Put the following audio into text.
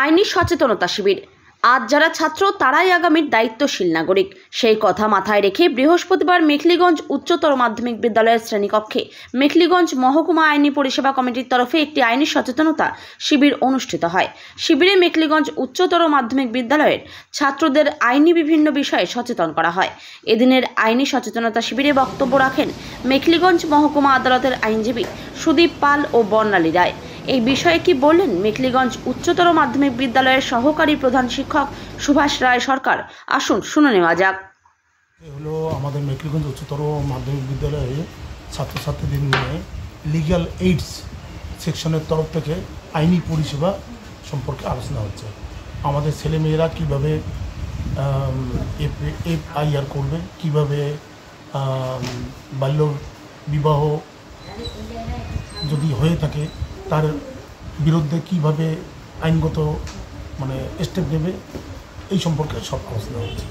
আইনি সচেতনতা শিবির। আজ যারা ছাত্র তারাই আগামীর দায়িত্বশীল নাগরিক, সেই কথা মাথায় রেখে বৃহস্পতিবার মেখলিগঞ্জ উচ্চতর মাধ্যমিক বিদ্যালয়ের শ্রেণীকক্ষে মেখলিগঞ্জ মহকুমা আইনি পরিষেবা কমিটির তরফে একটি আইনি সচেতনতা শিবির অনুষ্ঠিত হয়। শিবিরে মেখলিগঞ্জ উচ্চতর মাধ্যমিক বিদ্যালয়ের ছাত্রদের আইনি বিভিন্ন বিষয়ে সচেতন করা হয়। এদিনের আইনি সচেতনতা শিবিরে বক্তব্য রাখেন মেখলিগঞ্জ মহকুমা আদালতের আইনজীবী সুদীপ পাল ও বর্ণালী রায়। এই বিষয়ে কি বললেন মেখলিগঞ্জ উচ্চতর মাধ্যমিক বিদ্যালয়ের সহকারী প্রধান শিক্ষক সুভাষ রায় সরকার, আসুন শুনে নেওয়া যাক। হলো আমাদের মেখলিগঞ্জ উচ্চতর মাধ্যমিক বিদ্যালয়ে ছাত্রছাত্রীদের নিয়ে লিগ্যাল এইডস সেকশনের তরফ থেকে আইনি পরিষেবা সম্পর্কে আলোচনা হচ্ছে। আমাদের ছেলেমেয়েরা কীভাবে এফআইআর করবে, কীভাবে বাল্য বিবাহ যদি হয়ে থাকে তার বিরুদ্ধে কিভাবে আইনগত স্টেপ নেবে, এই সম্পর্কে সব আলোচনা হচ্ছে।